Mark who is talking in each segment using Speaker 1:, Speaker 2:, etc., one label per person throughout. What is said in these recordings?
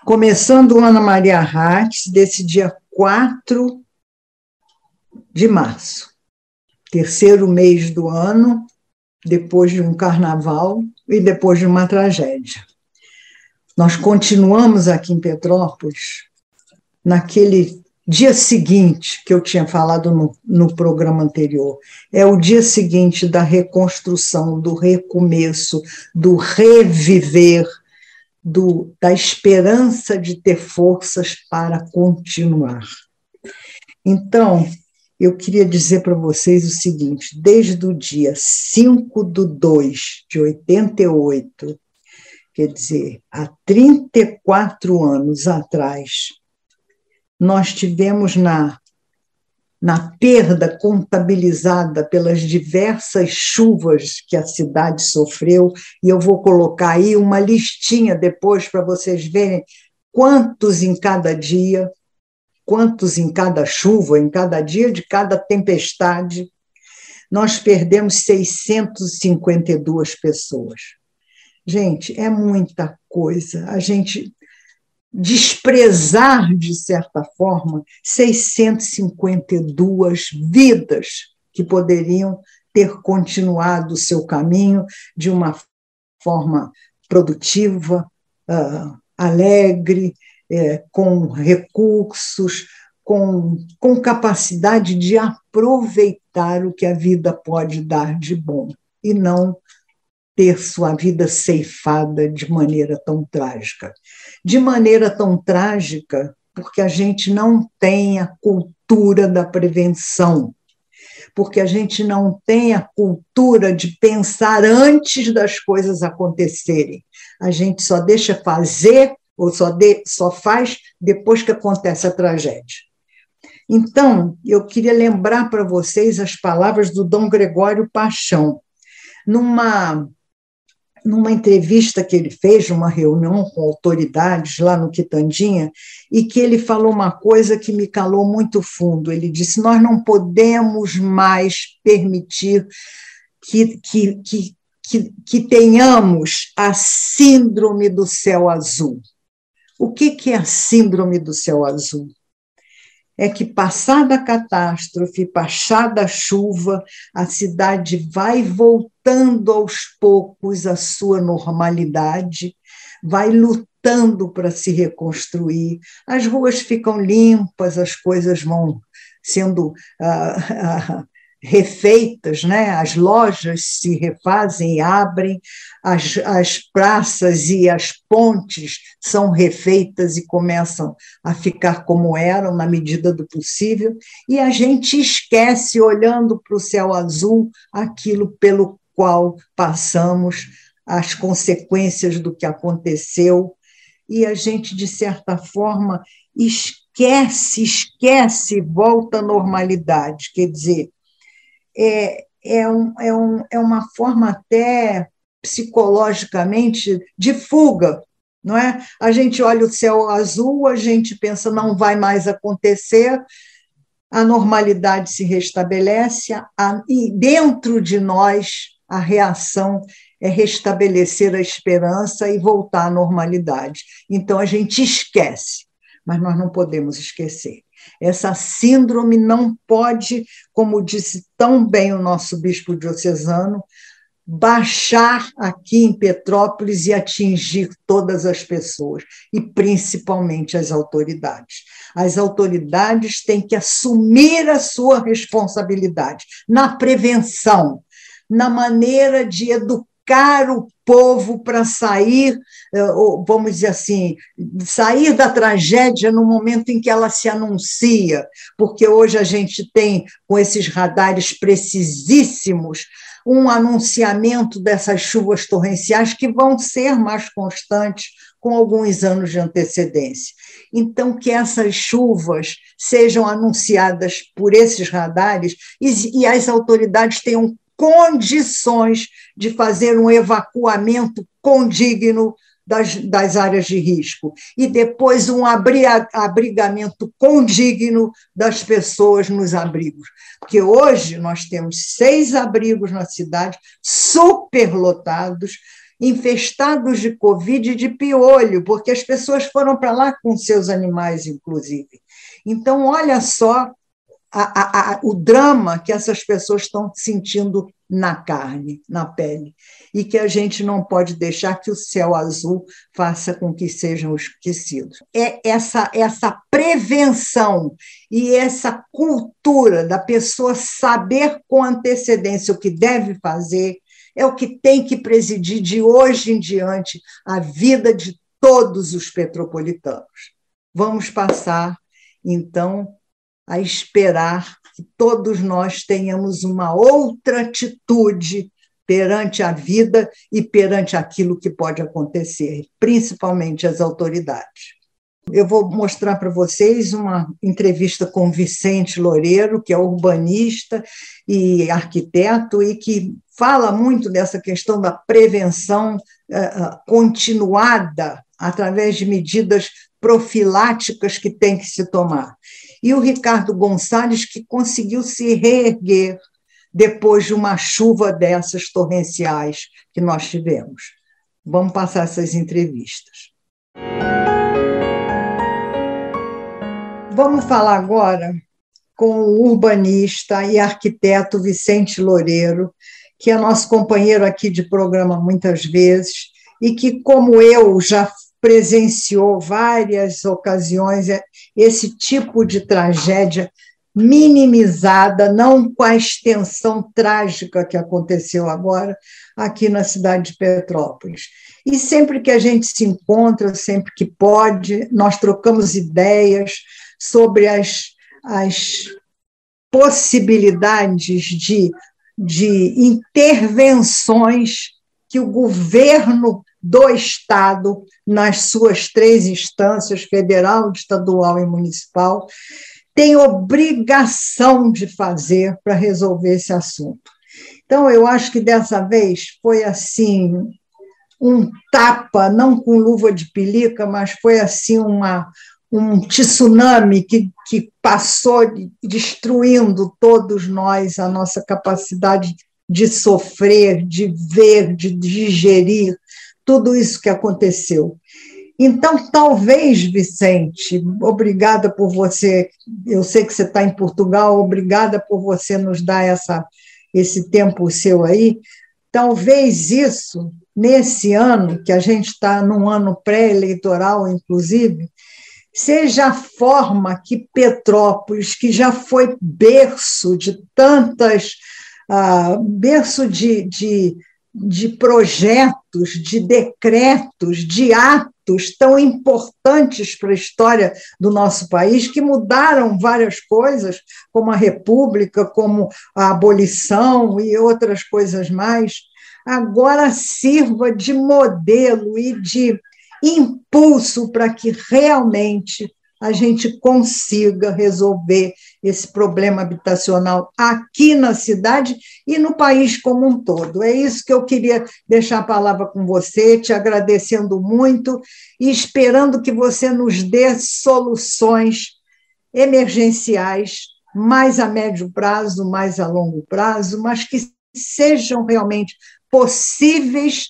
Speaker 1: Começando o Ana Maria Hatz, desse dia 4 de março, terceiro mês do ano, depois de um carnaval e depois de uma tragédia. Nós continuamos aqui em Petrópolis, naquele dia seguinte que eu tinha falado no programa anterior. É o dia seguinte da reconstrução, do recomeço, do reviver, da esperança de ter forças para continuar. Então, eu queria dizer para vocês o seguinte: desde o dia 5/2 de 88, quer dizer, há 34 anos atrás, nós tivemos na perda contabilizada pelas diversas chuvas que a cidade sofreu, e eu vou colocar aí uma listinha depois para vocês verem quantos em cada dia, quantos em cada chuva, em cada dia de cada tempestade. Nós perdemos 652 pessoas. Gente, é muita coisa. A gente desprezar, de certa forma, 652 vidas que poderiam ter continuado o seu caminho de uma forma produtiva, alegre, com recursos, com capacidade de aproveitar o que a vida pode dar de bom, e não ter sua vida ceifada de maneira tão trágica. De maneira tão trágica, porque a gente não tem a cultura da prevenção, porque a gente não tem a cultura de pensar antes das coisas acontecerem. A gente só deixa fazer, ou só faz depois que acontece a tragédia. Então, eu queria lembrar para vocês as palavras do Dom Gregório Paixão, numa entrevista que ele fez, numa reunião com autoridades lá no Quitandinha, e que ele falou uma coisa que me calou muito fundo. Ele disse: nós não podemos mais permitir que tenhamos a síndrome do céu azul. O que é a síndrome do céu azul? É que, passada a catástrofe, passada a chuva, a cidade vai voltando aos poucos à sua normalidade, vai lutando para se reconstruir, as ruas ficam limpas, as coisas vão sendo refeitas, né? As lojas se refazem e abrem, as praças e as pontes são refeitas e começam a ficar como eram, na medida do possível, e a gente esquece, olhando para o céu azul, aquilo pelo qual passamos, as consequências do que aconteceu, e a gente, de certa forma, esquece, volta à normalidade. Quer dizer, é uma forma até psicologicamente de fuga, não é? A gente olha o céu azul, a gente pensa não vai mais acontecer, a normalidade se restabelece, e dentro de nós a reação é restabelecer a esperança e voltar à normalidade. Então a gente esquece, mas nós não podemos esquecer. Essa síndrome não pode, como disse tão bem o nosso bispo diocesano, baixar aqui em Petrópolis e atingir todas as pessoas, e principalmente as autoridades. As autoridades têm que assumir a sua responsabilidade na prevenção, na maneira de educar o povo para sair, vamos dizer assim, sair da tragédia no momento em que ela se anuncia, porque hoje a gente tem, com esses radares precisíssimos, um anunciamento dessas chuvas torrenciais que vão ser mais constantes com alguns anos de antecedência. Então, que essas chuvas sejam anunciadas por esses radares e as autoridades tenham condições de fazer um evacuamento condigno das áreas de risco, e depois um abrigamento condigno das pessoas nos abrigos. Porque hoje nós temos 6 abrigos na cidade, superlotados, infestados de Covid e de piolho, porque as pessoas foram para lá com seus animais, inclusive. Então, olha só o drama que essas pessoas estão sentindo na carne, na pele, e que a gente não pode deixar que o céu azul faça com que sejam esquecidos. É essa prevenção e essa cultura da pessoa saber com antecedência o que deve fazer é o que tem que presidir de hoje em diante a vida de todos os petropolitanos. Vamos passar, então, a esperar que todos nós tenhamos uma outra atitude perante a vida e perante aquilo que pode acontecer, principalmente as autoridades. Eu vou mostrar para vocês uma entrevista com Vicente Loureiro, que é urbanista e arquiteto, e que fala muito dessa questão da prevenção continuada através de medidas profiláticas que tem que se tomar. E o Ricardo Gonçalves, que conseguiu se reerguer depois de uma chuva dessas torrenciais que nós tivemos. Vamos passar essas entrevistas. Vamos falar agora com o urbanista e arquiteto Vicente Loureiro, que é nosso companheiro aqui de programa muitas vezes, e que, como eu, já presenciou várias ocasiões esse tipo de tragédia minimizada, não com a extensão trágica que aconteceu agora aqui na cidade de Petrópolis. E sempre que a gente se encontra, sempre que pode, nós trocamos ideias sobre as possibilidades de intervenções que o governo do Estado, nas suas 3 instâncias, federal, estadual e municipal, tem obrigação de fazer para resolver esse assunto. Então, eu acho que dessa vez foi assim, um tapa, não com luva de pelica, mas foi assim um tsunami que passou destruindo todos nós, a nossa capacidade de sofrer, de ver, de digerir tudo isso que aconteceu. Então, talvez, Vicente, obrigada por você, eu sei que você está em Portugal, obrigada por você nos dar esse tempo seu aí, talvez isso, nesse ano, que a gente está num ano pré-eleitoral, inclusive, seja a forma que Petrópolis, que já foi berço de berço de projetos, de decretos, de atos tão importantes para a história do nosso país, que mudaram várias coisas, como a República, como a abolição e outras coisas mais, agora sirva de modelo e de impulso para que realmente a gente consiga resolver esse problema habitacional aqui na cidade e no país como um todo. É isso que eu queria deixar a palavra com você, te agradecendo muito e esperando que você nos dê soluções emergenciais, mais a médio prazo, mais a longo prazo, mas que sejam realmente possíveis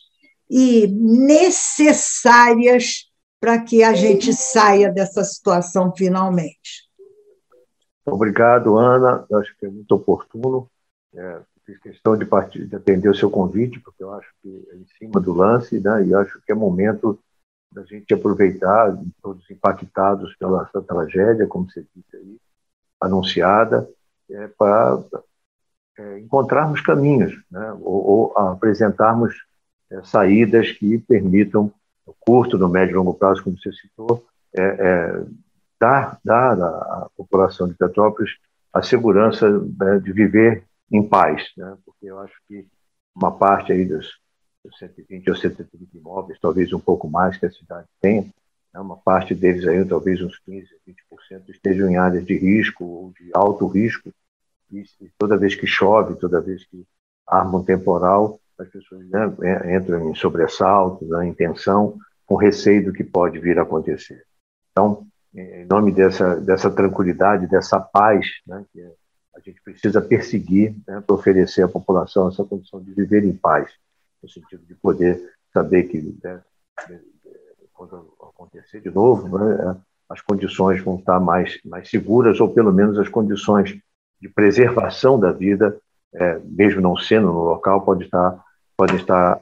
Speaker 1: e necessárias para que a gente saia dessa situação finalmente.
Speaker 2: Obrigado, Ana. Eu acho que é muito oportuno. Fiz questão de atender o seu convite, porque eu acho que é em cima do lance, né? E acho que é momento da gente aproveitar, todos impactados pela essa tragédia, como você disse aí, anunciada, para encontrarmos caminhos, né? ou apresentarmos saídas que permitam, no curto, no médio e longo prazo, como você citou, dar à população de Petrópolis a segurança, né, de viver em paz, né? Porque eu acho que uma parte aí dos 120 ou 130 imóveis, talvez um pouco mais que a cidade tem, né, uma parte deles aí, talvez uns 15%, 20% estejam em áreas de risco ou de alto risco, e toda vez que chove, toda vez que arma um temporal, as pessoas, né, entram em sobressalto, né, em tensão, com receio do que pode vir a acontecer. Então, em nome dessa tranquilidade, dessa paz, né, que a gente precisa perseguir, né, para oferecer à população essa condição de viver em paz, no sentido de poder saber que, né, quando acontecer de novo, né, as condições vão estar mais seguras, ou pelo menos as condições de preservação da vida, mesmo não sendo no local, podem estar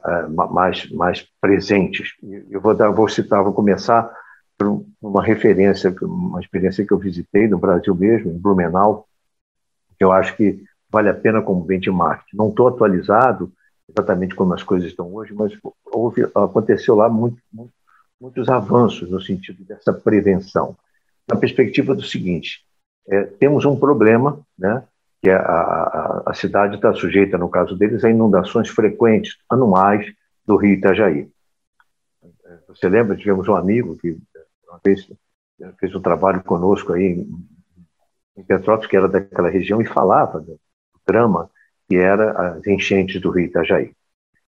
Speaker 2: mais presentes. Eu vou começar por uma referência, uma experiência que eu visitei no Brasil mesmo, em Blumenau, que eu acho que vale a pena como benchmark. Não estou atualizado exatamente como as coisas estão hoje, mas aconteceu lá muitos avanços no sentido dessa prevenção. Na perspectiva do seguinte, temos um problema, né, que a cidade está sujeita, no caso deles, a inundações frequentes, anuais, do rio Itajaí. Você lembra, tivemos um amigo que uma vez fez um trabalho conosco aí em Petrópolis, que era daquela região, e falava do drama que era as enchentes do rio Itajaí.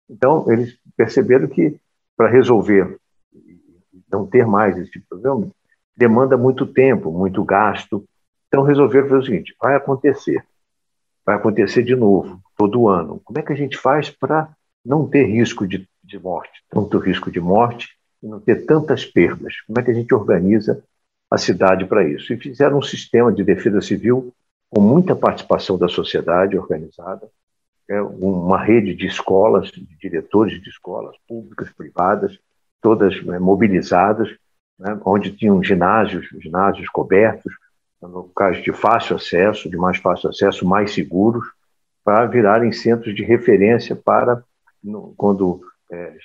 Speaker 2: Então, eles perceberam que, para resolver, não ter mais esse tipo de problema, demanda muito tempo, muito gasto. Então, resolveram fazer o seguinte: vai acontecer de novo, todo ano. Como é que a gente faz para não ter risco de morte, tanto risco de morte, e não ter tantas perdas? Como é que a gente organiza a cidade para isso? E fizeram um sistema de defesa civil com muita participação da sociedade organizada, uma rede de escolas, de diretores de escolas públicas, privadas, todas mobilizadas, né, onde tinham ginásios cobertos, locais de fácil acesso, de mais fácil acesso, mais seguros, para virarem centros de referência para, quando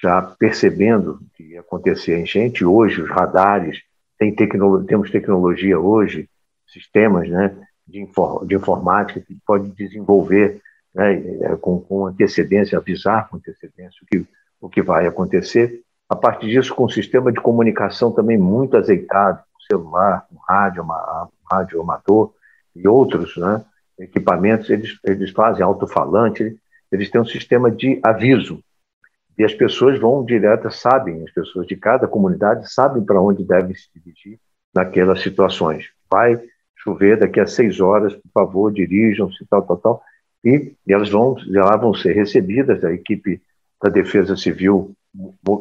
Speaker 2: já percebendo que ia acontecer a enchente. Hoje os radares, temos tecnologia hoje, sistemas, né, de informática que pode desenvolver, né, com antecedência, avisar com antecedência o que vai acontecer. A partir disso, com um sistema de comunicação também muito azeitado, com celular, com rádio amador e outros, né, equipamentos, eles fazem alto-falante, eles têm um sistema de aviso. E as pessoas vão direto, sabem, as pessoas de cada comunidade sabem para onde devem se dirigir naquelas situações. Vai chover daqui a 6 horas, por favor, dirijam-se, tal. E elas vão ser recebidas, a equipe da Defesa Civil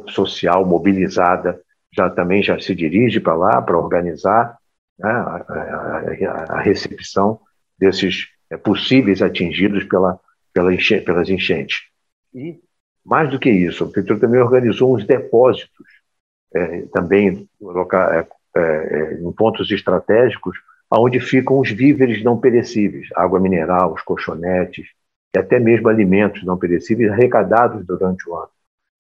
Speaker 2: Social mobilizada também já se dirige para lá para organizar, né, a recepção desses possíveis atingidos pelas enchentes. E, mais do que isso, a Prefeitura também organizou uns depósitos, também em pontos estratégicos, onde ficam os víveres não perecíveis, água mineral, os colchonetes, e até mesmo alimentos não perecíveis arrecadados durante o ano.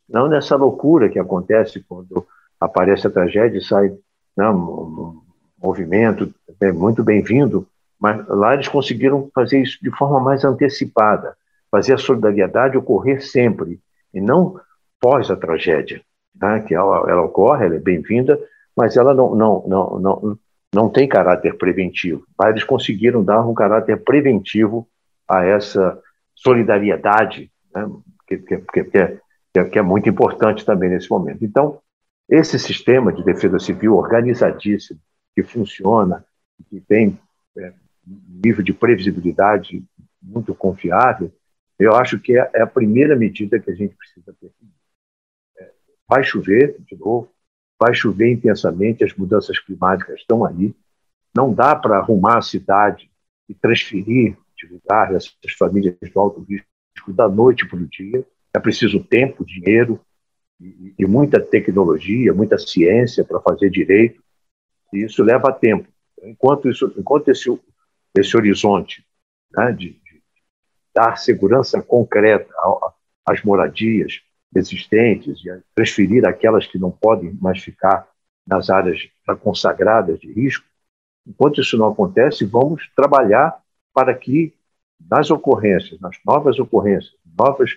Speaker 2: Não nessa loucura que acontece quando aparece a tragédia e sai, né, um movimento muito bem-vindo, mas lá eles conseguiram fazer isso de forma mais antecipada, fazer a solidariedade ocorrer sempre, e não pós a tragédia, né, que ela ocorre, ela é bem-vinda, mas ela não tem caráter preventivo. Lá eles conseguiram dar um caráter preventivo a essa solidariedade, né, que é muito importante também nesse momento. Então, esse sistema de defesa civil organizadíssimo, que funciona, que tem um nível de previsibilidade muito confiável, eu acho que é a primeira medida que a gente precisa ter. Vai chover, de novo, vai chover intensamente, as mudanças climáticas estão aí, não dá para arrumar a cidade e transferir de lugar essas famílias do alto risco da noite para o dia. É preciso tempo, dinheiro e muita tecnologia, muita ciência para fazer direito, e isso leva tempo. Enquanto esse horizonte, né, de dar segurança concreta às moradias existentes e transferir aquelas que não podem mais ficar nas áreas consagradas de risco, enquanto isso não acontece, vamos trabalhar para que nas ocorrências, nas novas ocorrências, novas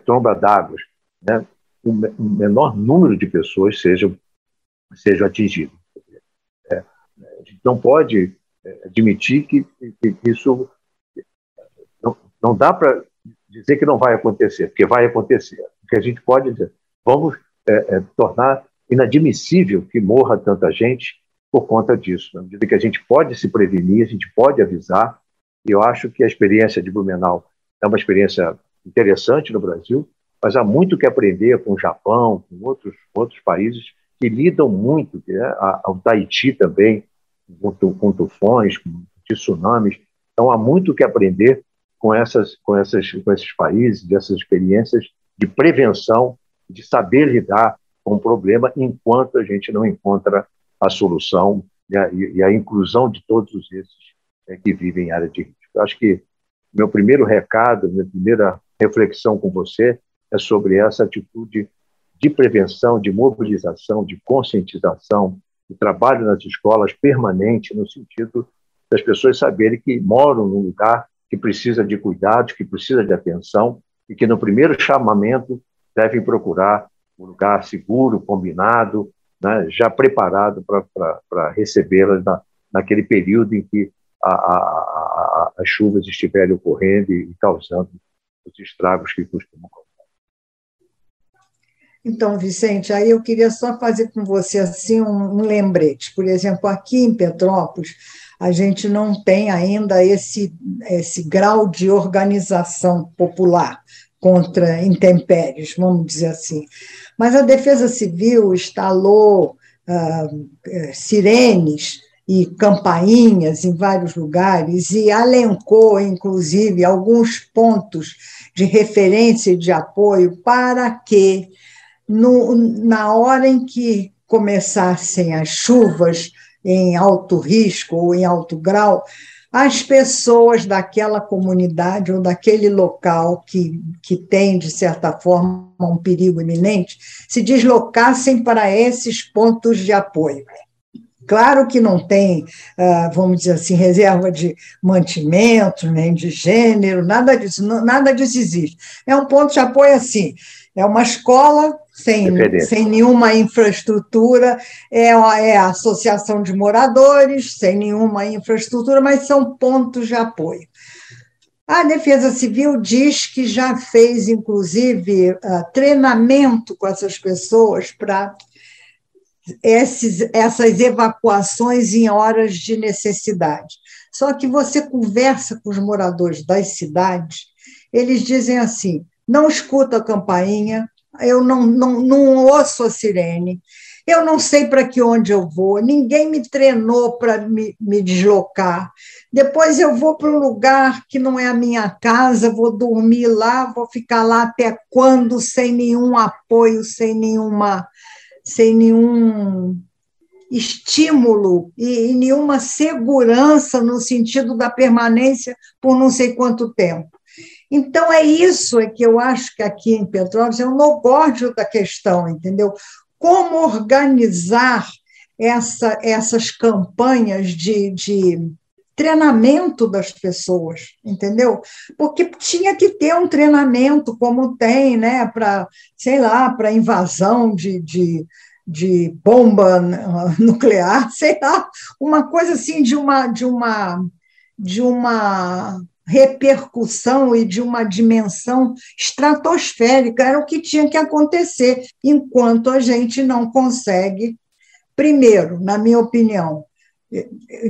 Speaker 2: trombas d'água, né, o menor número de pessoas sejam atingidas. A gente não pode admitir que isso não dá para dizer que não vai acontecer, porque vai acontecer. O que a gente pode dizer, vamos tornar inadmissível que morra tanta gente por conta disso. Na medida que a gente pode se prevenir, a gente pode avisar, e eu acho que a experiência de Blumenau é uma experiência interessante no Brasil, mas há muito que aprender com o Japão, com outros países que lidam muito, né? O Tahiti também, com tufões, com tsunamis. Então, há muito que aprender com esses países, dessas experiências de prevenção, de saber lidar com o problema enquanto a gente não encontra a solução, né? E a inclusão de todos esses que vivem em área de risco. Eu acho que meu primeiro recado, minha primeira reflexão com você é sobre essa atitude de prevenção, de mobilização, de conscientização, de trabalho nas escolas permanente, no sentido das pessoas saberem que moram num lugar que precisa de cuidados, que precisa de atenção, e que no primeiro chamamento devem procurar um lugar seguro, combinado, né, já preparado para recebê-las naquele período em que as chuvas estiverem ocorrendo e causando os estragos que costumam causar.
Speaker 1: Então, Vicente, aí eu queria só fazer com você assim um lembrete. Por exemplo, aqui em Petrópolis, a gente não tem ainda esse grau de organização popular contra intempéries, vamos dizer assim. Mas a Defesa Civil instalou sirenes e campainhas em vários lugares e elencou, inclusive, alguns pontos de referência e de apoio para que, na hora em que começassem as chuvas em alto risco ou em alto grau, as pessoas daquela comunidade ou daquele local que tem, de certa forma, um perigo iminente, se deslocassem para esses pontos de apoio. Claro que não tem, vamos dizer assim, reserva de mantimentos, nem de gênero, nada disso existe. É um ponto de apoio assim, é uma escola sem nenhuma infraestrutura, é a associação de moradores, sem nenhuma infraestrutura, mas são pontos de apoio. A Defesa Civil diz que já fez, inclusive, treinamento com essas pessoas para essas evacuações em horas de necessidade. Só que você conversa com os moradores das cidades, eles dizem assim, não escuto a campainha, eu não ouço a sirene, eu não sei para que onde eu vou, ninguém me treinou para me deslocar, depois eu vou para um lugar que não é a minha casa, vou dormir lá, vou ficar lá até quando, sem nenhum apoio, sem nenhum estímulo e nenhuma segurança no sentido da permanência por não sei quanto tempo. Então, é isso que eu acho que aqui em Petrópolis é o nogórdio da questão, entendeu? Como organizar essas campanhas de treinamento das pessoas, entendeu? Porque tinha que ter um treinamento como tem, né, para, sei lá, para invasão de bomba nuclear, sei lá, uma coisa assim de uma repercussão e de uma dimensão estratosférica, era o que tinha que acontecer, enquanto a gente não consegue, primeiro, na minha opinião,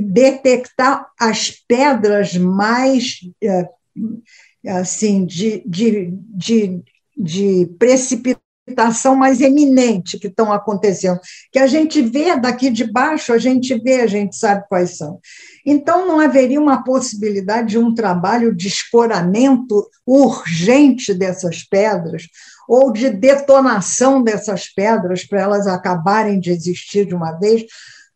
Speaker 1: detectar as pedras mais assim de precipitação mais eminente que estão acontecendo, que a gente vê daqui de baixo, a gente sabe quais são. Então, não haveria uma possibilidade de um trabalho de escoramento urgente dessas pedras ou de detonação dessas pedras para elas acabarem de existir de uma vez,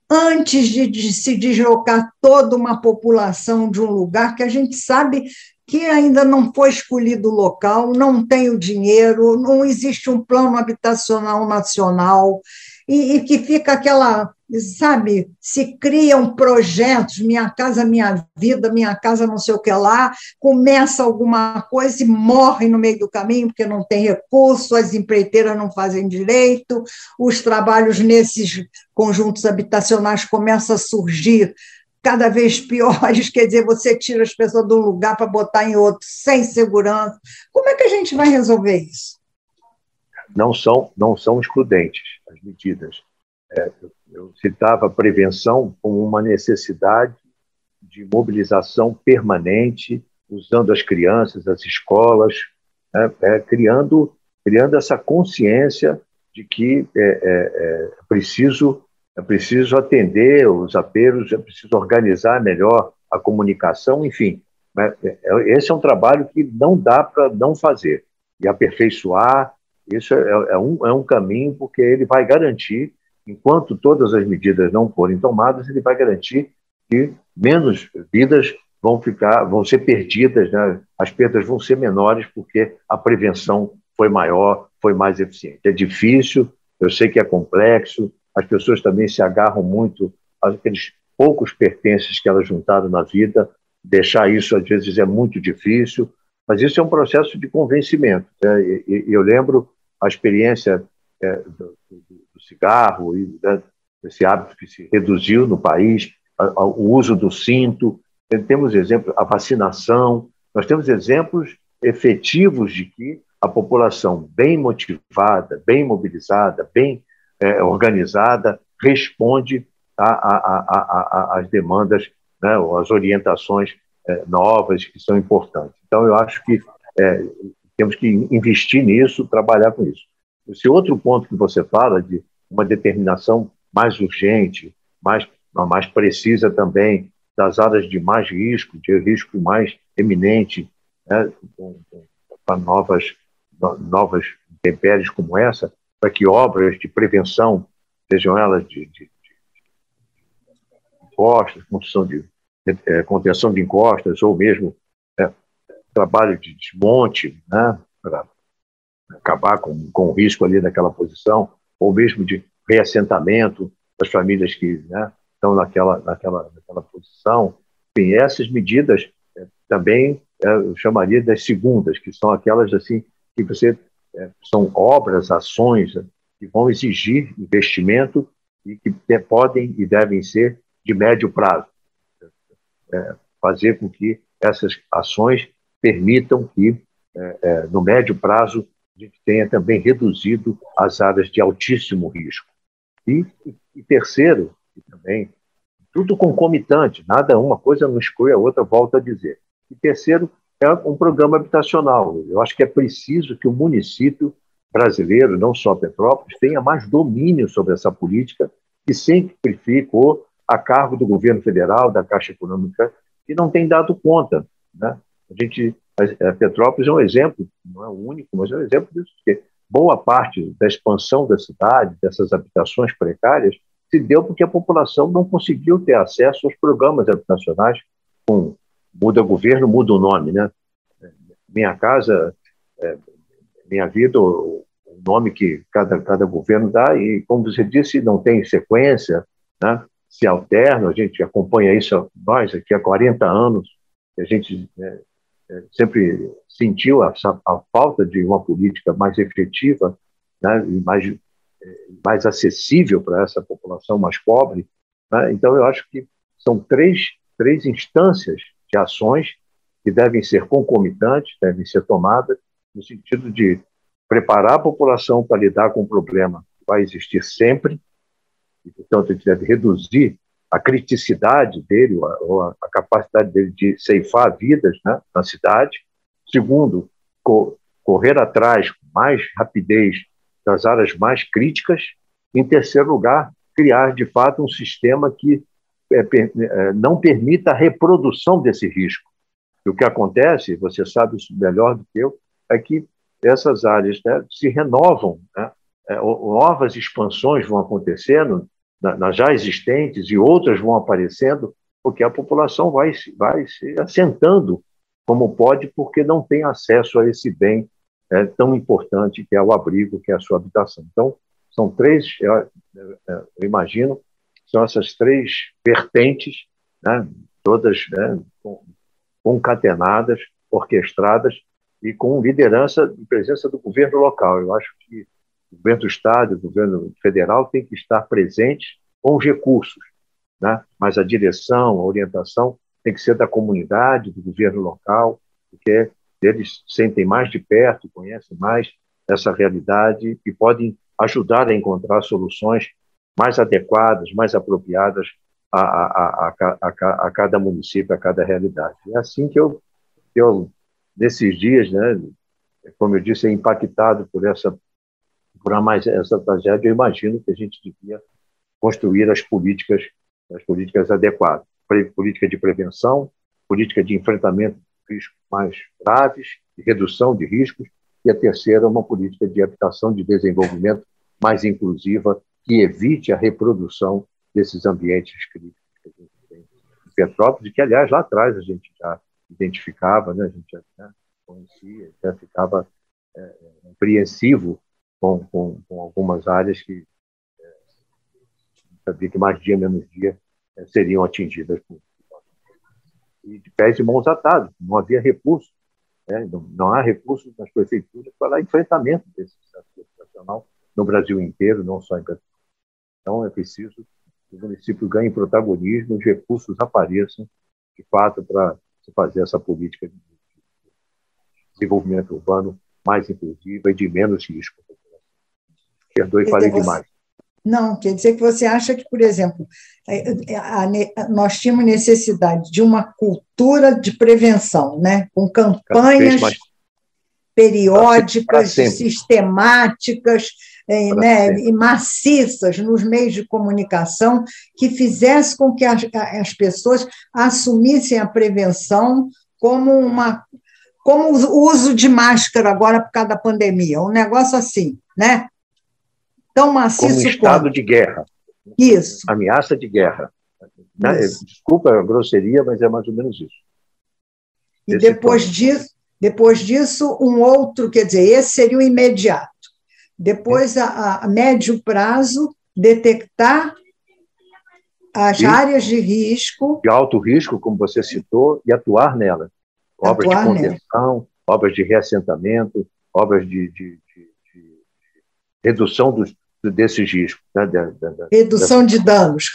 Speaker 1: antes de se deslocar toda uma população de um lugar que a gente sabe que ainda não foi escolhido o local, não tem o dinheiro, não existe um plano habitacional nacional, e que fica aquela, sabe, se criam projetos, Minha Casa Minha Vida, Minha Casa não sei o que lá, começa alguma coisa e morre no meio do caminho, porque não tem recurso, as empreiteiras não fazem direito, os trabalhos nesses conjuntos habitacionais começam a surgir cada vez piores, quer dizer, você tira as pessoas de um lugar para botar em outro, sem segurança. Como é que a gente vai resolver isso?
Speaker 2: Não são excludentes as medidas. Eu citava a prevenção como uma necessidade de mobilização permanente, usando as crianças, as escolas, criando criando essa consciência de que é preciso atender os apelos, é preciso organizar melhor a comunicação, enfim. Esse é um trabalho que não dá para não fazer. E aperfeiçoar, isso é um caminho, porque ele vai garantir, enquanto todas as medidas não forem tomadas, ele vai garantir que menos vidas vão ser perdidas, né? As perdas vão ser menores, porque a prevenção foi maior, foi mais eficiente. É difícil, eu sei que é complexo, as pessoas também se agarram muito àqueles poucos pertences que elas juntaram na vida, deixar isso às vezes é muito difícil, mas isso é um processo de convencimento, né? E eu lembro a experiência do cigarro, e, né, esse hábito que se reduziu no país, o uso do cinto, temos exemplos, a vacinação, nós temos exemplos efetivos de que a população bem motivada, bem mobilizada, bem organizada, responde às demandas, né, às orientações novas que são importantes. Então, eu acho que temos que investir nisso, trabalhar com isso. Esse outro ponto que você fala, de uma determinação mais urgente, mais precisa também, das áreas de mais risco, de risco mais eminente, né, para novas intempéries como essa, para que obras de prevenção, sejam elas de encostas, contenção de encostas, ou mesmo trabalho de desmonte, né, para acabar com o risco ali naquela posição, ou mesmo de reassentamento das famílias que, né, estão naquela posição. Enfim, essas medidas também eu chamaria das segundas, que são aquelas assim que são obras, ações que vão exigir investimento e que podem e devem ser de médio prazo. Fazer com que essas ações permitam que, no médio prazo, a gente tenha também reduzido as áreas de altíssimo risco. E terceiro, e também, tudo concomitante, nada, uma coisa não exclui a outra, volto a dizer. E terceiro, é um programa habitacional. Eu acho que é preciso que o município brasileiro, não só Petrópolis, tenha mais domínio sobre essa política, que sempre ficou a cargo do governo federal, da Caixa Econômica, que não tem dado conta, né? Petrópolis é um exemplo, não é o único, mas é um exemplo disso, porque boa parte da expansão da cidade, dessas habitações precárias, se deu porque a população não conseguiu ter acesso aos programas habitacionais. Muda o governo, muda o nome, né? Minha Casa, Minha Vida, o nome que cada governo dá, e, como você disse, não tem sequência, né? Se alterna, a gente acompanha isso, nós aqui há 40 anos, a gente sempre sentiu a falta de uma política mais efetiva, né? E mais acessível para essa população mais pobre, né? Então, eu acho que são três instâncias de ações que devem ser concomitantes, devem ser tomadas, no sentido de preparar a população para lidar com um problema que vai existir sempre, e, portanto, a gente deve reduzir a criticidade dele, ou a capacidade dele de ceifar vidas, né, na cidade. Segundo, correr atrás com mais rapidez das áreas mais críticas. Em terceiro lugar, criar, de fato, um sistema que não permita a reprodução desse risco. E o que acontece, você sabe isso melhor do que eu, é que essas áreas, né, se renovam, né? Novas expansões vão acontecendo nas já existentes e outras vão aparecendo, porque a população vai se assentando como pode, porque não tem acesso a esse bem tão importante que é o abrigo, que é a sua habitação. Então, são três, eu imagino, são essas três vertentes, né, todas, né, concatenadas, orquestradas e com liderança e presença do governo local. Eu acho que o governo do Estado, o governo federal tem que estar presentes com os recursos, né? Mas a direção, a orientação tem que ser da comunidade, do governo local, porque eles sentem mais de perto, conhecem mais essa realidade e podem ajudar a encontrar soluções mais adequadas, mais apropriadas a cada município, a cada realidade. É assim que eu nesses dias, né, como eu disse, é impactado por essa tragédia. Eu imagino que a gente devia construir as políticas adequadas. Política de prevenção, política de enfrentamento de riscos mais graves, de redução de riscos, e a terceira, uma política de habitação, de desenvolvimento mais inclusiva, que evite a reprodução desses ambientes críticos que a gente tem em Petrópolis, e que, aliás, lá atrás a gente já identificava, né? A gente já conhecia, já ficava apreensivo com algumas áreas que sabia que mais dia, menos dia, seriam atingidas por e de pés e mãos atados. Não havia recursos, né? Não há recursos nas prefeituras para enfrentamento desse desafio habitacional no Brasil inteiro, não só em Petrópolis. Então, é preciso que o município ganhe protagonismo, os recursos apareçam, de fato, para se fazer essa política de desenvolvimento urbano mais inclusiva e de menos risco. Perdoe, falei demais.
Speaker 1: Não, quer dizer que você acha que, por exemplo, nós tínhamos necessidade de uma cultura de prevenção, né? Com campanhas periódicas, sistemáticas, né? E maciças nos meios de comunicação, que fizesse com que as pessoas assumissem a prevenção como o uso de máscara agora por causa da pandemia, um negócio assim, né? Tão maciço
Speaker 2: como um estado de guerra.
Speaker 1: Isso.
Speaker 2: Ameaça de guerra.
Speaker 1: Isso.
Speaker 2: Desculpa a grosseria, mas é mais ou menos isso.
Speaker 1: E depois disso, um outro, quer dizer, esse seria o imediato. Depois, a médio prazo, detectar as áreas de risco.
Speaker 2: De alto risco, como você citou, e atuar nela. Obras de contenção, obras de reassentamento, obras de redução desses riscos. Né?
Speaker 1: Redução de danos,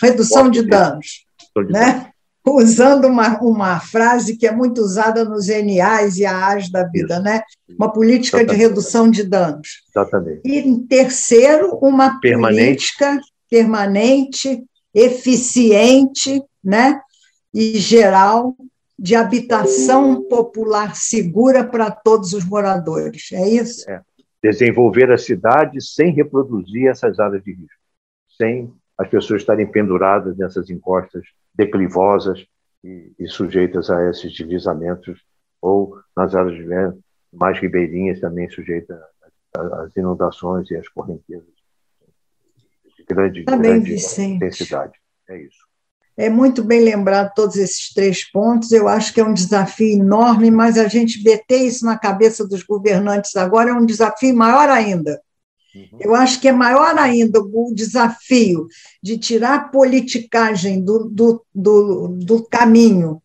Speaker 1: né? Usando uma frase que é muito usada nos NAs e AAs da vida, isso, né? Uma política de redução de danos.
Speaker 2: Exatamente.
Speaker 1: E, em terceiro, uma política permanente, eficiente, né? E geral, de habitação popular segura para todos os moradores. É isso?
Speaker 2: Desenvolver a cidade sem reproduzir essas áreas de risco, sem as pessoas estarem penduradas nessas encostas declivosas e sujeitas a esses deslizamentos, ou nas áreas mais ribeirinhas também sujeitas às inundações e às correntezas de grande intensidade. É isso.
Speaker 1: É muito bem lembrado todos esses 3 pontos. Eu acho que é um desafio enorme, mas a gente meter isso na cabeça dos governantes agora é um desafio maior ainda. Eu acho que é maior ainda o desafio de tirar a politicagem do caminho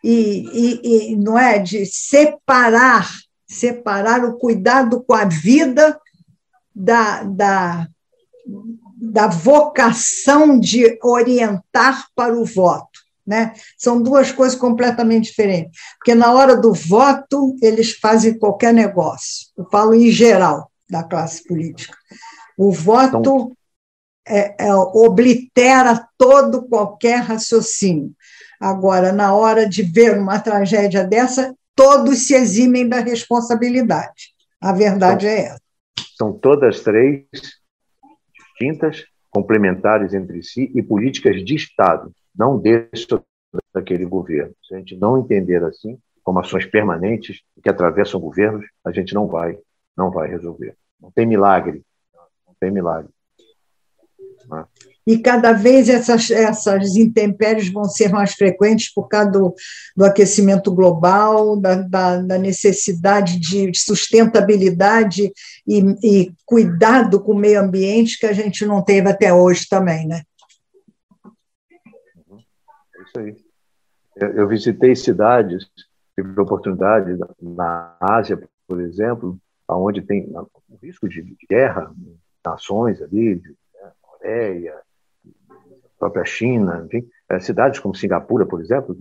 Speaker 1: e não é de separar o cuidado com a vida da vocação de orientar para o voto, né? São 2 coisas completamente diferentes, porque na hora do voto eles fazem qualquer negócio, eu falo em geral da classe política. O voto oblitera qualquer raciocínio. Agora, na hora de ver uma tragédia dessa, todos se eximem da responsabilidade. A verdade é essa.
Speaker 2: São todas 3 distintas, complementares entre si e políticas de Estado, não daquele governo. Se a gente não entender assim, como ações permanentes que atravessam governos, a gente não vai resolver. Não tem milagre.
Speaker 1: E cada vez essas intempéries vão ser mais frequentes por causa do aquecimento global, da necessidade de sustentabilidade e cuidado com o meio ambiente que a gente não teve até hoje também, né?
Speaker 2: É isso aí. Eu visitei cidades, tive a oportunidade na Ásia, por exemplo, onde tem o risco de guerra, nações ali, Coreia, própria China, enfim, cidades como Singapura, por exemplo,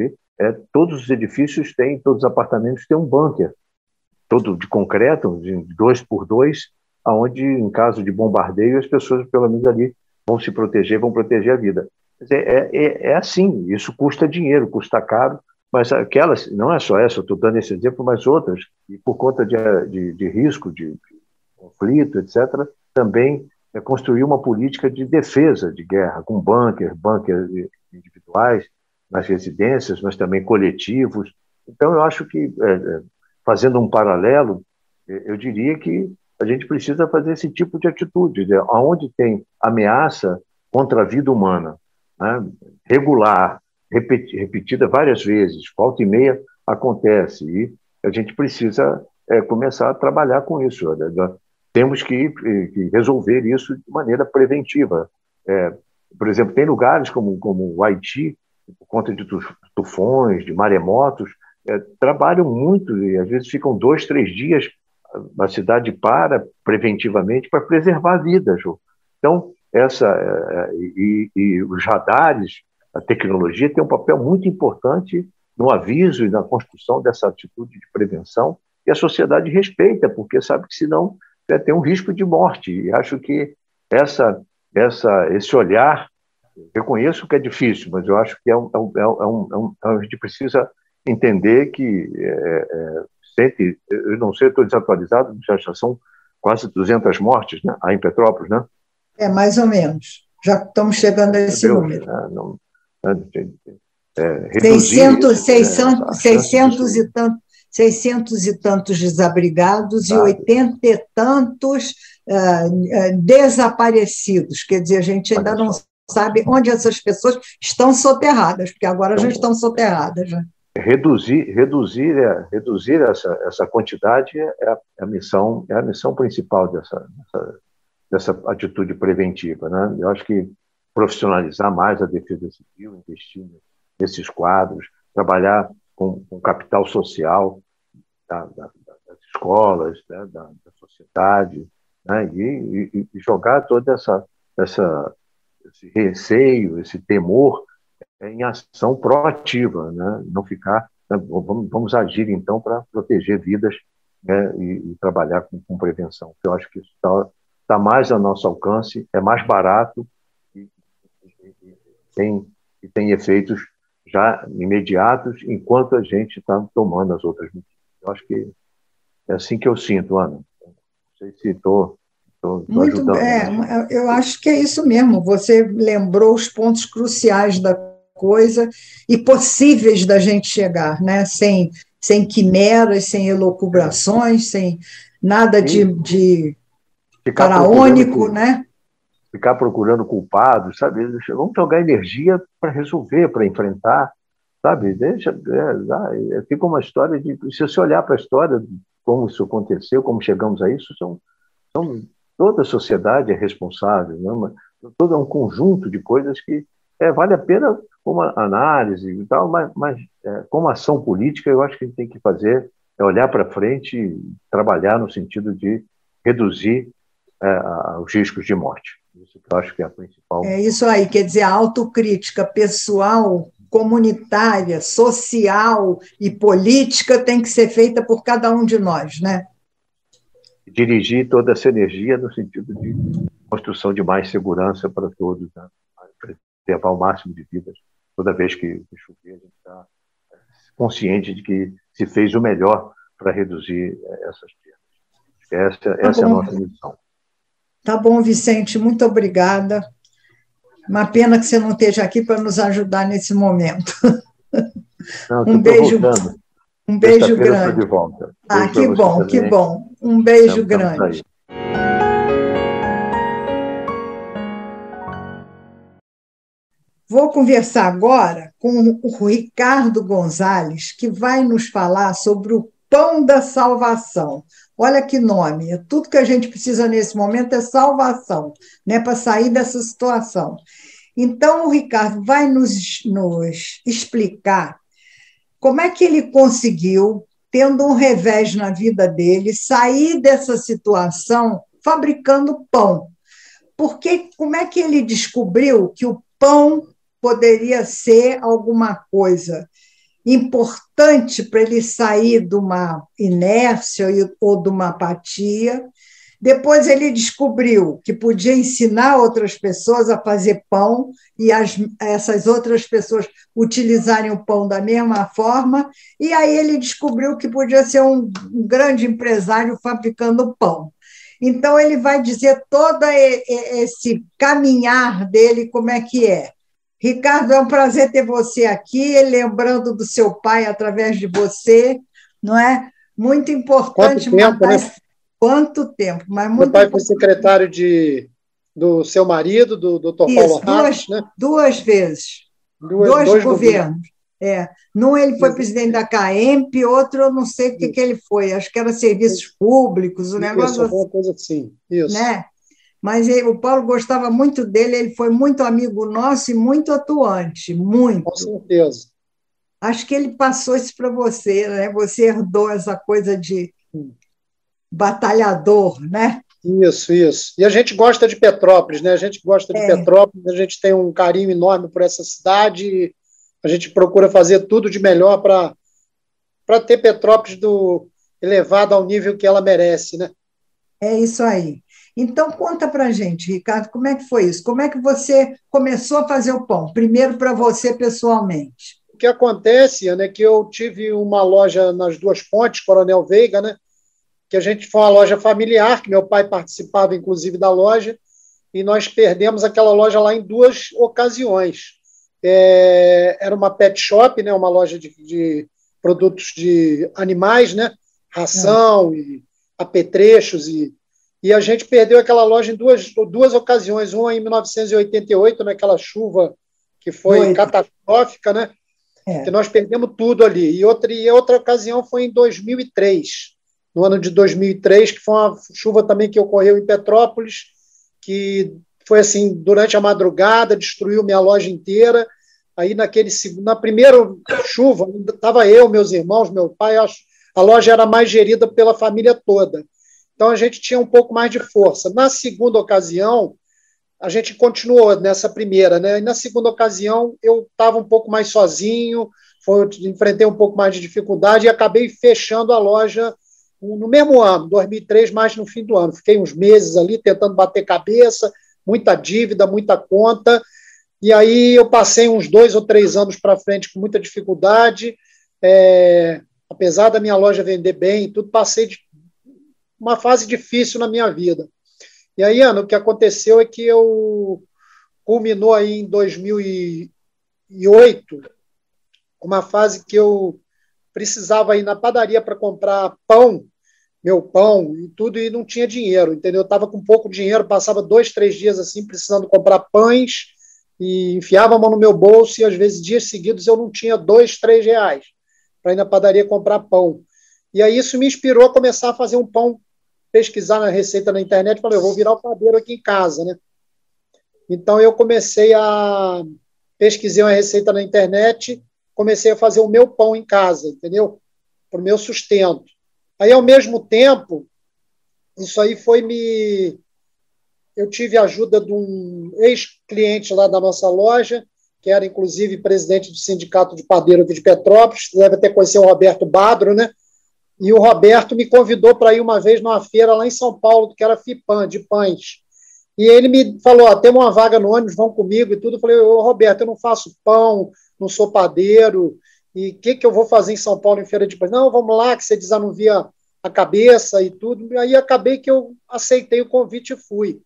Speaker 2: todos os edifícios todos os apartamentos têm um bunker, todo de concreto, de 2x2, onde, em caso de bombardeio, as pessoas, pelo menos ali, vão se proteger, vão proteger a vida. É assim, isso custa dinheiro, custa caro, mas aquelas, não é só essa, eu estou dando esse exemplo, mas outras, e por conta de risco, de conflito, etc., também construir uma política de defesa de guerra, com bunkers individuais nas residências, mas também coletivos. Então, eu acho que, fazendo um paralelo, eu diria que a gente precisa fazer esse tipo de atitude, né? Onde tem ameaça contra a vida humana, né? Regular, repetida várias vezes, volta e meia acontece, e a gente precisa começar a trabalhar com isso. Temos que resolver isso de maneira preventiva. Por exemplo, tem lugares como o Haiti, por conta de tufões, de maremotos, trabalham muito e às vezes ficam 2, 3 dias, a cidade para preventivamente para preservar vidas. Então, os radares, a tecnologia tem um papel muito importante no aviso e na construção dessa atitude de prevenção, e a sociedade respeita, porque sabe que senão tem um risco de morte. E acho que esse olhar, reconheço que é difícil, mas eu acho que a gente precisa entender que eu não sei, estou desatualizado, já são quase 200 mortes, né, aí em Petrópolis, né?
Speaker 1: Mais ou menos. Já estamos chegando a esse número.
Speaker 2: Reduzir
Speaker 1: 600 e tantos desabrigados e 80 e tantos desaparecidos. Quer dizer, a gente ainda não sabe onde essas pessoas estão soterradas, porque agora já estão soterradas. Né?
Speaker 2: Reduzir essa quantidade é a missão principal dessa atitude preventiva, né? Eu acho que profissionalizar mais a defesa civil, investir nesses quadros, trabalhar com capital social das escolas, né, da sociedade, né, e jogar todo esse receio, esse temor em ação proativa, né, não ficar, né, vamos agir então para proteger vidas, né, e trabalhar com prevenção. Eu acho que isso está mais ao nosso alcance, é mais barato e tem efeitos já imediatos, enquanto a gente está tomando as outras medidas. Eu acho que é assim que eu sinto, Ana. Não sei se estou ajudando.
Speaker 1: Eu acho que é isso mesmo. Você lembrou os pontos cruciais da coisa e possíveis da gente chegar, né? Sem quimeras, sem elucubrações, sem nada de faraônico, né?
Speaker 2: Ficar procurando culpados, sabe? Vamos jogar energia para resolver, para enfrentar, sabe? Fica uma história se você olhar para a história de como isso aconteceu, como chegamos a isso, toda a sociedade é responsável, né? Todo um conjunto de coisas que vale a pena uma análise e tal, mas como ação política, eu acho que a gente tem que fazer olhar para frente e trabalhar no sentido de reduzir os riscos de morte. Isso que eu acho que é a principal.
Speaker 1: É isso aí, quer dizer, a autocrítica pessoal, comunitária, social e política tem que ser feita por cada um de nós, né?
Speaker 2: Dirigir toda essa energia no sentido de construção de mais segurança para todos, né? Preservar o máximo de vidas. Toda vez que chover, a gente está consciente de que se fez o melhor para reduzir essas perdas. Essa é a nossa missão.
Speaker 1: Tá bom, Vicente, muito obrigada. Uma pena que você não esteja aqui para nos ajudar nesse momento.
Speaker 2: Não, um beijo
Speaker 1: grande.
Speaker 2: De volta.
Speaker 1: Que bom, também. Que bom. Um beijo grande. Vou conversar agora com o Ricardo Gonzalez, que vai nos falar sobre o Pão da Salvação. Olha que nome, tudo que a gente precisa nesse momento é salvação, né, para sair dessa situação. Então, o Ricardo vai nos explicar como é que ele conseguiu, tendo um revés na vida dele, sair dessa situação fabricando pão. Porque como é que ele descobriu que o pão poderia ser alguma coisa importante para ele sair de uma inércia ou de uma apatia, Depois ele descobriu que podia ensinar outras pessoas a fazer pão e essas outras pessoas utilizarem o pão da mesma forma, e aí ele descobriu que podia ser um grande empresário fabricando pão. Então, ele vai dizer todo esse caminhar dele, como é que é. Ricardo, é um prazer ter você aqui, lembrando do seu pai através de você, não é? Muito importante.
Speaker 3: Quanto tempo, né?
Speaker 1: Quanto tempo, mas muito.
Speaker 3: Meu pai foi secretário do seu marido, do Dr. Paulo Hartz, né?
Speaker 1: Duas vezes. Dois governos. Num ele foi presidente da CAEMP, outro eu não sei o que ele foi, acho que era serviços públicos, o negócio
Speaker 3: alguma coisa assim. Isso.
Speaker 1: Né? Mas o Paulo gostava muito dele, ele foi muito amigo nosso e muito atuante, muito.
Speaker 3: Com certeza.
Speaker 1: Acho que ele passou isso para você, né? Você herdou essa coisa de batalhador, né?
Speaker 3: Isso. E a gente gosta de Petrópolis, né? A gente gosta de Petrópolis, a gente tem um carinho enorme por essa cidade, a gente procura fazer tudo de melhor para ter Petrópolis elevada ao nível que ela merece, né?
Speaker 1: É isso aí. Então, conta para a gente, Ricardo, como é que foi isso? Como é que você começou a fazer o pão? Primeiro para você pessoalmente.
Speaker 3: O que acontece, Ana, é que eu tive uma loja nas Duas Pontes, Coronel Veiga, né? Que a gente foi uma loja familiar, que meu pai participava, inclusive, da loja, e nós perdemos aquela loja lá em 2 ocasiões. Era uma pet shop, né? Uma loja de produtos de animais, né? Ração e apetrechos, e a gente perdeu aquela loja em duas ocasiões, uma em 1988, naquela chuva que foi catastrófica, né? Que nós perdemos tudo ali. E outra ocasião foi em 2003, no ano de 2003, que foi uma chuva também que ocorreu em Petrópolis, que foi assim, durante a madrugada, destruiu minha loja inteira. Aí, na primeira chuva, estava eu, meus irmãos, meu pai, a loja era mais gerida pela família toda. Então, a gente tinha um pouco mais de força. Na segunda ocasião, a gente continuou nessa primeira, né? E na segunda ocasião, eu estava um pouco mais sozinho, enfrentei um pouco mais de dificuldade e acabei fechando a loja no mesmo ano, 2003, mais no fim do ano. Fiquei uns meses ali tentando bater cabeça, muita dívida, muita conta, e aí eu passei uns 2 ou 3 anos para frente com muita dificuldade, apesar da minha loja vender bem, tudo, passei uma fase difícil na minha vida. E aí, Ana, o que aconteceu é que eu culminou aí em 2008, uma fase que eu precisava ir na padaria para comprar meu pão e tudo, e não tinha dinheiro, entendeu? Eu estava com pouco dinheiro, passava 2, 3 dias assim, precisando comprar pães, e enfiava a mão no meu bolso, e às vezes, dias seguidos, eu não tinha 2, 3 reais para ir na padaria comprar pão. E aí isso me inspirou a começar a fazer um pão, pesquisar na receita na internet, falei, eu vou virar o padeiro aqui em casa, né? Então eu pesquisei uma receita na internet, comecei a fazer o meu pão em casa, entendeu? Para o meu sustento. Aí, ao mesmo tempo, isso aí eu tive a ajuda de um ex-cliente lá da nossa loja, que era, inclusive, presidente do Sindicato de Padeiro aqui de Petrópolis, deve até conhecer o Roberto Badro, né? E o Roberto me convidou para ir uma vez numa feira lá em São Paulo, que era FIPAM, de pães. E ele me falou, tem uma vaga no ônibus, vão comigo e tudo. Eu falei, Roberto, eu não faço pão, não sou padeiro, e o que eu vou fazer em São Paulo em feira de pães? Não, vamos lá, que você desanuvia a cabeça e tudo. E aí acabei que eu aceitei o convite e fui.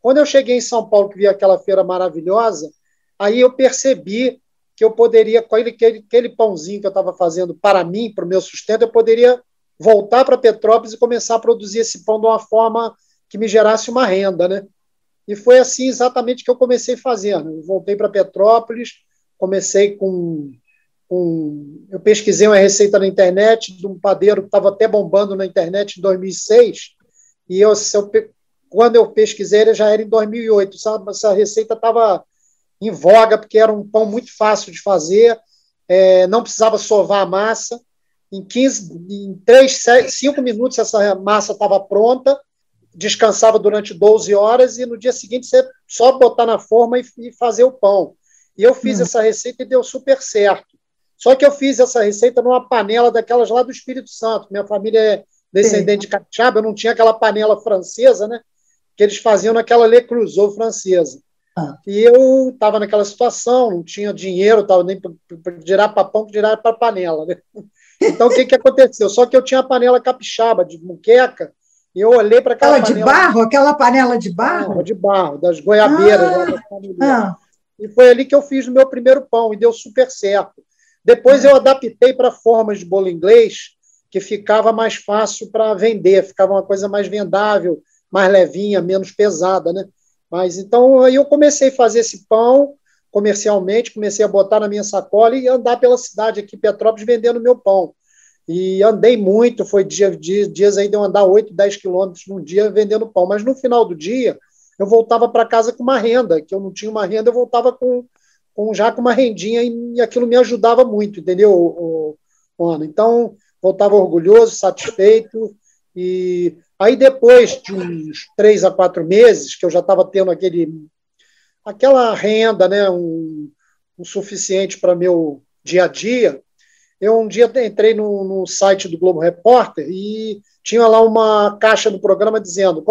Speaker 3: Quando eu cheguei em São Paulo, que vi aquela feira maravilhosa, aí eu percebi que eu poderia, com aquele pãozinho que eu estava fazendo para mim, para o meu sustento, eu poderia voltar para Petrópolis e começar a produzir esse pão de uma forma que me gerasse uma renda, né? E foi assim exatamente que eu comecei fazendo. Eu voltei para Petrópolis, comecei eu pesquisei uma receita na internet de um padeiro que estava até bombando na internet em 2006, e quando eu pesquisei, ele já era em 2008, sabe? Essa receita estava em voga, porque era um pão muito fácil de fazer, não precisava sovar a massa. Em 5 minutos essa massa estava pronta, descansava durante 12 horas e no dia seguinte você só botar na forma e fazer o pão. E eu fiz essa receita e deu super certo. Só que eu fiz essa receita numa panela daquelas lá do Espírito Santo. Minha família descendente de capixaba, eu não tinha aquela panela francesa, né? Que eles faziam naquela Le Creusot francesa. E eu estava naquela situação, não tinha dinheiro, estava nem para girar para pão, que girar para panela, né? Então, o que aconteceu? Só que eu tinha a panela capixaba, de muqueca, e eu olhei para aquela panela...
Speaker 1: de barro? Aquela panela de barro?
Speaker 3: De barro, das goiabeiras. Lá da família. E foi ali que eu fiz o meu primeiro pão, e deu super certo. Depois eu adaptei para formas de bolo inglês, que ficava mais fácil para vender, ficava uma coisa mais vendável, mais levinha, menos pesada, né? Mas então aí eu comecei a fazer esse pão comercialmente, comecei a botar na minha sacola e andar pela cidade aqui em Petrópolis vendendo meu pão. E andei muito, foi dias aí de eu andar 8, 10 quilômetros num dia vendendo pão. Mas no final do dia, eu voltava para casa com uma renda, que eu não tinha uma renda, eu voltava já com uma rendinha e aquilo me ajudava muito, entendeu, Ana? Então, voltava orgulhoso, satisfeito. E aí, depois de uns 3 a 4 meses, que eu já estava tendo aquela renda, né, um suficiente para meu dia a dia, eu um dia entrei no site do Globo Repórter e tinha lá uma caixa no programa dizendo: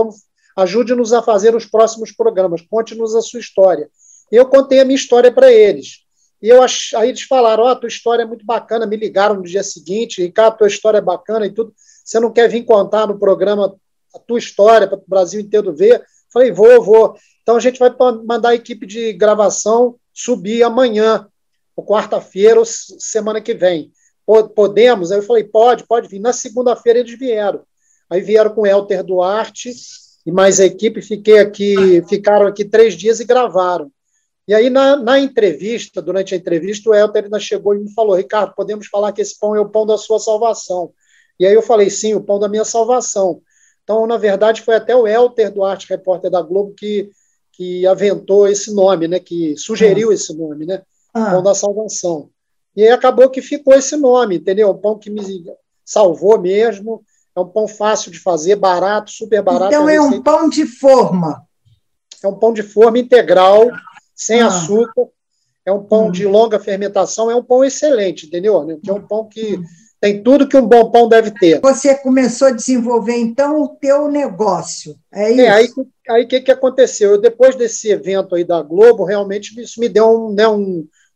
Speaker 3: ajude-nos a fazer os próximos programas, conte-nos a sua história. E eu contei a minha história para eles. E aí eles falaram: a tua história é muito bacana, me ligaram no dia seguinte: Ricardo, tua história é bacana e tudo, você não quer vir contar no programa a tua história para o Brasil inteiro ver? Falei: vou. Então a gente vai mandar a equipe de gravação subir amanhã, ou quarta-feira, ou semana que vem. Podemos? Aí eu falei: pode vir. Na segunda-feira eles vieram. Aí vieram com o Elter Duarte e mais a equipe, ficaram aqui 3 dias e gravaram. E aí, durante a entrevista, o Elter ainda chegou e me falou: Ricardo, podemos falar que esse pão é o pão da sua salvação? E aí eu falei: sim, o pão da minha salvação. Então, na verdade, foi até o Elter Duarte, repórter da Globo, que aventou esse nome, né? Que sugeriu esse nome, né? Pão da salvação. E aí acabou que ficou esse nome, entendeu? Um pão que me salvou mesmo. É um pão fácil de fazer, barato, super barato.
Speaker 1: Então, é um pão de forma.
Speaker 3: É um pão de forma integral, sem açúcar. É um pão de longa fermentação. É um pão excelente, entendeu? É um pão que tem tudo que um bom pão deve ter.
Speaker 1: Você começou a desenvolver, então, o teu negócio, é isso?
Speaker 3: Aí o que aconteceu? Depois desse evento aí da Globo, realmente isso me deu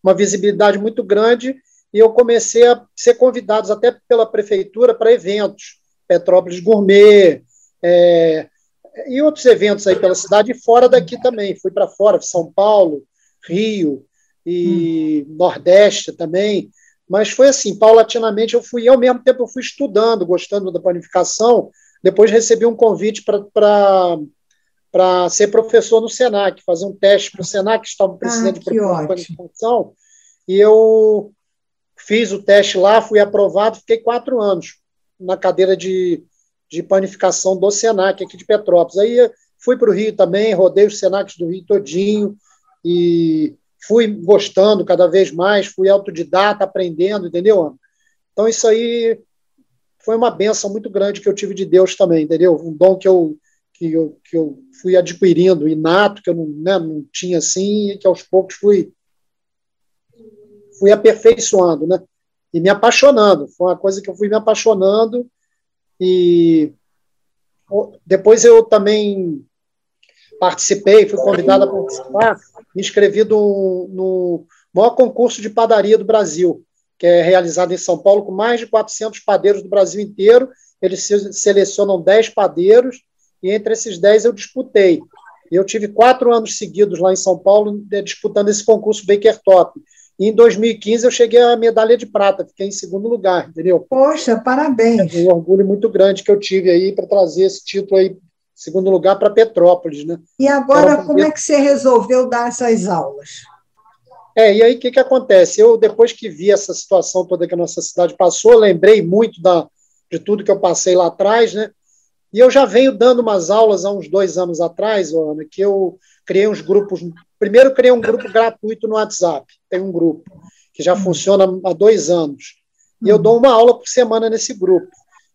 Speaker 3: uma visibilidade muito grande e eu comecei a ser convidado até pela prefeitura para eventos, Petrópolis Gourmet, e outros eventos aí pela cidade e fora daqui também. Fui para fora, São Paulo, Rio e Nordeste também. Mas foi assim, paulatinamente eu fui, ao mesmo tempo eu fui estudando, gostando da panificação. Depois recebi um convite para ser professor no Senac, fazer um teste para o Senac, que estava precisando de professor de panificação. E eu fiz o teste lá, fui aprovado, fiquei 4 anos na cadeira de panificação do Senac, aqui de Petrópolis. Aí fui para o Rio também, rodei os Senacs do Rio todinho e fui gostando cada vez mais, fui autodidata, aprendendo, entendeu, Ana? Então, isso aí foi uma bênção muito grande que eu tive de Deus também, entendeu? Um dom que eu fui adquirindo, inato, que eu não tinha assim, e que aos poucos fui aperfeiçoando, né? E me apaixonando. Foi uma coisa que eu fui me apaixonando e depois eu também participei, fui convidado a participar, me inscrevi no maior concurso de padaria do Brasil, que é realizado em São Paulo, com mais de 400 padeiros do Brasil inteiro. Eles selecionam 10 padeiros, e entre esses 10 eu disputei. Eu tive 4 anos seguidos lá em São Paulo, disputando esse concurso Baker Top. E em 2015 eu cheguei à medalha de prata, fiquei em 2º lugar, entendeu?
Speaker 1: Poxa, parabéns!
Speaker 3: É um orgulho muito grande que eu tive aí para trazer esse título aí, 2º lugar, para Petrópolis, né?
Speaker 1: E agora, como é que você resolveu dar essas aulas?
Speaker 3: E aí o que acontece? Eu, depois que vi essa situação toda que a nossa cidade passou, lembrei muito de tudo que eu passei lá atrás, né? E eu já venho dando umas aulas há uns 2 anos atrás, Ana, que eu criei uns grupos. Primeiro, criei um grupo gratuito no WhatsApp. Tem um grupo que já funciona há 2 anos. E eu dou uma aula por semana nesse grupo.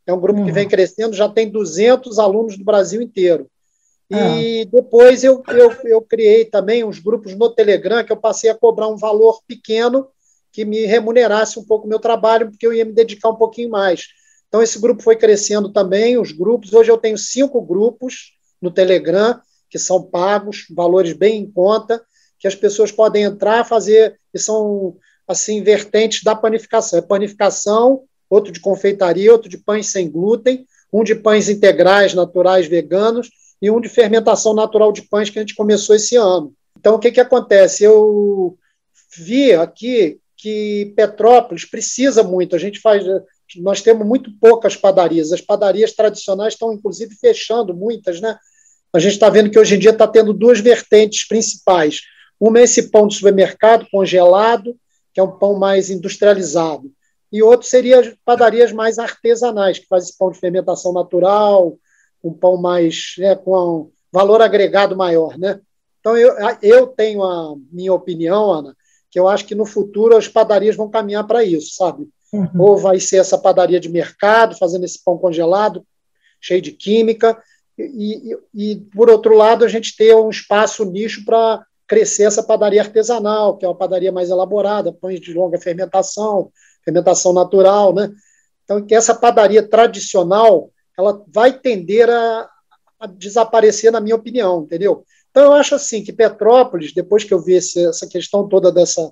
Speaker 3: É um grupo que vem crescendo, já tem 200 alunos do Brasil inteiro. E depois eu criei também uns grupos no Telegram, que eu passei a cobrar um valor pequeno que me remunerasse um pouco o meu trabalho, porque eu ia me dedicar um pouquinho mais. Então, esse grupo foi crescendo também, os grupos. Hoje eu tenho 5 grupos no Telegram, que são pagos, valores bem em conta, que as pessoas podem entrar, fazer, e são, assim, vertentes da panificação. É panificação, outro de confeitaria, outro de pães sem glúten, um de pães integrais, naturais, veganos, e um de fermentação natural de pães que a gente começou esse ano. Então, o que acontece? Eu vi aqui que Petrópolis precisa muito. Nós temos muito poucas padarias. As padarias tradicionais estão, inclusive, fechando muitas, né? A gente está vendo que hoje em dia está tendo 2 vertentes principais. Uma é esse pão de supermercado congelado, que é um pão mais industrializado. E outro seria as padarias mais artesanais, que fazem esse pão de fermentação natural, um pão mais, né, com um valor agregado maior, né? Então, eu tenho a minha opinião, Ana, que eu acho que no futuro as padarias vão caminhar para isso, sabe? Uhum. Ou vai ser essa padaria de mercado, fazendo esse pão congelado, cheio de química, e por outro lado, a gente ter um espaço, nicho para crescer essa padaria artesanal, que é uma padaria mais elaborada, pães de longa fermentação natural, né? Então, que essa padaria tradicional, ela vai tender a desaparecer, na minha opinião, entendeu? Então, eu acho assim que Petrópolis, depois que eu vi essa questão toda dessa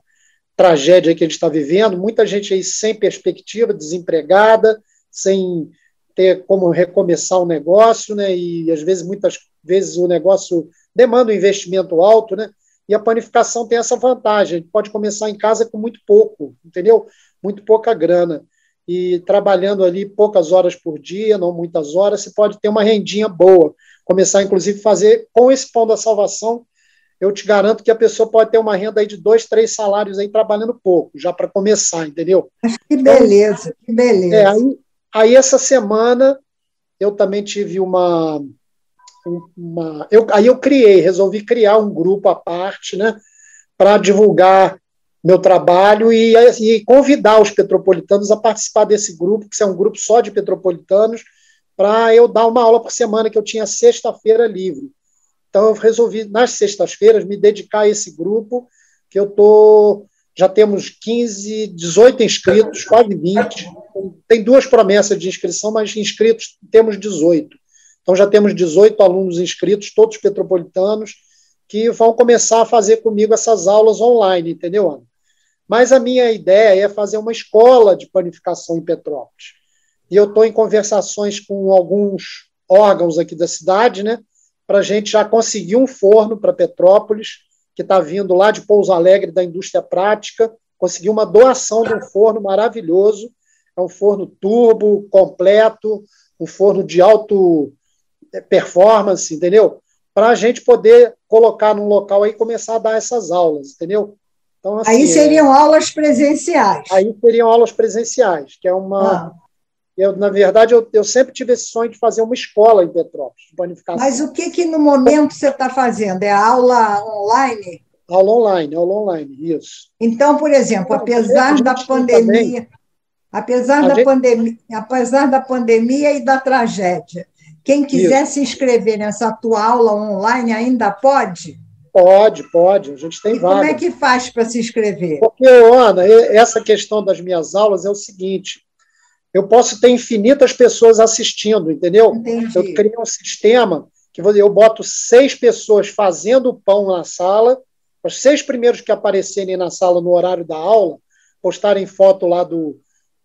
Speaker 3: tragédia que a gente está vivendo, muita gente aí sem perspectiva, desempregada, sem ter como recomeçar o negócio, né? E muitas vezes o negócio demanda um investimento alto, né? E a panificação tem essa vantagem, a gente pode começar em casa com muito pouco, entendeu? Muito pouca grana. E trabalhando ali poucas horas por dia, não muitas horas, você pode ter uma rendinha boa. Começar, inclusive, a fazer com esse pão da salvação, eu te garanto que a pessoa pode ter uma renda aí de 2, 3 salários aí trabalhando pouco, já para começar, entendeu?
Speaker 1: Que beleza, que beleza.
Speaker 3: Aí essa semana eu também tive aí eu resolvi criar um grupo à parte, né, para divulgar meu trabalho e convidar os petropolitanos a participar desse grupo, que é um grupo só de petropolitanos, para eu dar uma aula por semana, que eu tinha sexta-feira livre. Então, eu resolvi, nas sextas-feiras, me dedicar a esse grupo, que já temos 18 inscritos, quase 20. Tem 2 promessas de inscrição, mas inscritos temos 18. Então, já temos 18 alunos inscritos, todos petropolitanos, que vão começar a fazer comigo essas aulas online, entendeu, Ana? Mas a minha ideia é fazer uma escola de panificação em Petrópolis. E eu estou em conversações com alguns órgãos aqui da cidade, né, para a gente já conseguir um forno para Petrópolis, que está vindo lá de Pouso Alegre, da indústria prática, conseguir uma doação de um forno maravilhoso, é um forno turbo, completo, um forno de alto performance, entendeu? Para a gente poder colocar num local aí e começar a dar essas aulas, entendeu? Então, assim,
Speaker 1: aí seriam aulas presenciais.
Speaker 3: Aí seriam aulas presenciais, que é uma... na verdade, eu sempre tive esse sonho de fazer uma escola em Petrópolis, de panificação.
Speaker 1: Mas o que no momento você está fazendo? É aula online?
Speaker 3: Aula online, isso.
Speaker 1: Então, por exemplo, apesar da pandemia e da tragédia, quem quiser se inscrever nessa tua aula online ainda pode?
Speaker 3: Pode, a gente tem vaga.
Speaker 1: Como é que faz para se inscrever?
Speaker 3: Porque, Ana, essa questão das minhas aulas é o seguinte: eu posso ter infinitas pessoas assistindo, entendeu?
Speaker 1: Entendi.
Speaker 3: Eu criei um sistema que eu boto 6 pessoas fazendo o pão na sala, os 6 primeiros que aparecerem na sala no horário da aula, postarem foto lá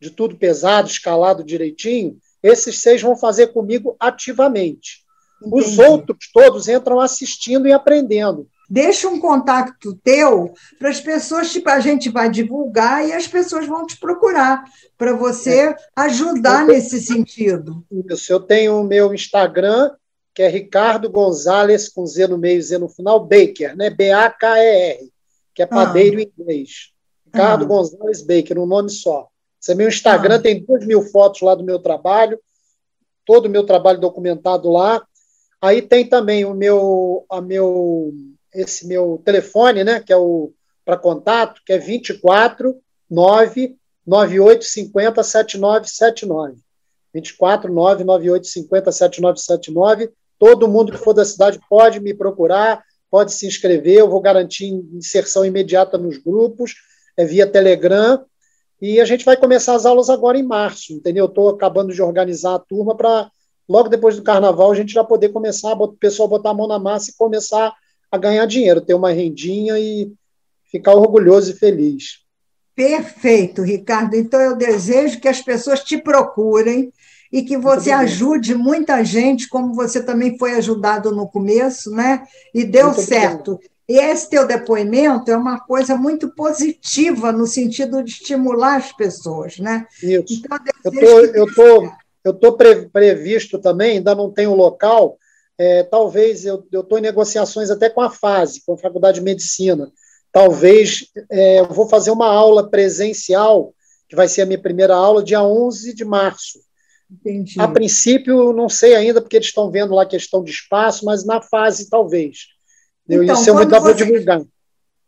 Speaker 3: de tudo pesado, escalado direitinho, esses 6 vão fazer comigo ativamente. Entendi. Os outros todos entram assistindo e aprendendo.
Speaker 1: Deixa um contato teu para as pessoas, tipo, a gente vai divulgar e as pessoas vão te procurar para você ajudar nesse sentido.
Speaker 3: Isso, eu tenho o meu Instagram, que é Ricardo Gonzalez, com Z no meio e Z no final, Baker, né? B-A-K-E-R, que é padeiro em inglês. Ricardo Gonzalez Baker, um nome só. Esse é meu Instagram, tem 2.000 fotos lá do meu trabalho, todo o meu trabalho documentado lá. Aí tem também esse meu telefone, né, que é para contato, que é 24 9 9850 7979. 24 9 9850 7979. Todo mundo que for da cidade pode me procurar, pode se inscrever, eu vou garantir inserção imediata nos grupos, via Telegram, E a gente vai começar as aulas agora em março, entendeu? Estou acabando de organizar a turma para, logo depois do carnaval, a gente já poder começar, o pessoal botar a mão na massa e começar a ganhar dinheiro, ter uma rendinha e ficar orgulhoso e feliz.
Speaker 1: Perfeito, Ricardo. Então, eu desejo que as pessoas te procurem e que você ajude muita gente, como você também foi ajudado no começo, né? E deu certo. E esse teu depoimento é uma coisa muito positiva no sentido de estimular as pessoas, né?
Speaker 3: Isso. Então, eu estou previsto também, ainda não tenho local, talvez eu estou em negociações até com a FASE, com a Faculdade de Medicina. Talvez eu vou fazer uma aula presencial, que vai ser a minha primeira aula, dia 11 de março.
Speaker 1: Entendi.
Speaker 3: A princípio, não sei ainda, porque eles estão vendo lá a questão de espaço, mas na FASE, talvez.
Speaker 1: Então,
Speaker 3: isso eu ainda vou divulgar.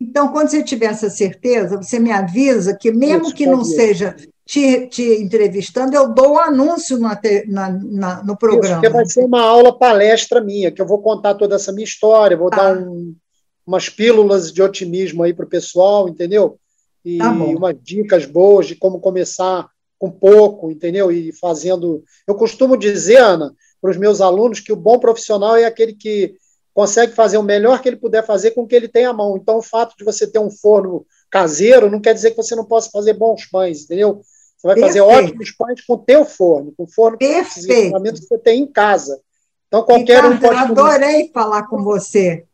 Speaker 1: Então, quando você tiver essa certeza, você me avisa que, mesmo que não seja te entrevistando, eu dou o anúncio no programa.
Speaker 3: Isso, porque vai ser uma aula palestra minha, que eu vou contar toda essa minha história, vou dar umas pílulas de otimismo aí para o pessoal, entendeu? E umas dicas boas de como começar com pouco, entendeu? E fazendo... Eu costumo dizer, Ana, para os meus alunos, que o bom profissional é aquele que consegue fazer o melhor que ele puder fazer com o que ele tem à mão. Então, o fato de você ter um forno caseiro não quer dizer que você não possa fazer bons pães, entendeu? Você vai fazer ótimos pães com o teu forno, com o forno que você tem em casa. Então, qualquer
Speaker 1: Ricardo, eu adorei falar com você.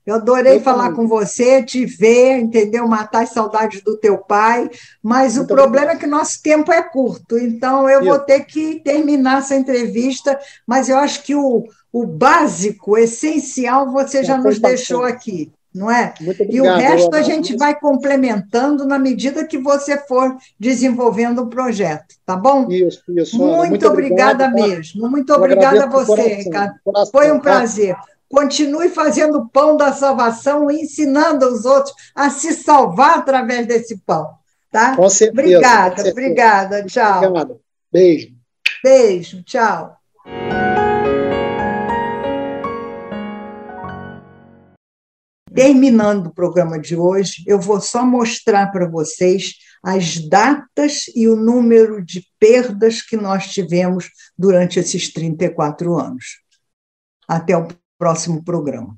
Speaker 1: Eu adorei falar com você, te ver, entendeu? Matar as saudades do teu pai, mas o problema é que nosso tempo é curto, então eu vou ter que terminar essa entrevista, mas eu acho que o básico, o essencial, você já nos deixou aqui, não é? E o resto a gente vai complementando na medida que você for desenvolvendo o projeto, tá bom?
Speaker 3: Isso.
Speaker 1: Muito obrigada mesmo. Muito obrigada a você, Ricardo. Foi um prazer. Continue fazendo o pão da salvação e ensinando os outros a se salvar através desse pão, tá?
Speaker 3: Com certeza.
Speaker 1: Obrigada. Tchau.
Speaker 3: Obrigado. Beijo.
Speaker 1: Beijo, tchau. Terminando o programa de hoje, eu vou só mostrar para vocês as datas e o número de perdas que nós tivemos durante esses 34 anos. Até o próximo programa.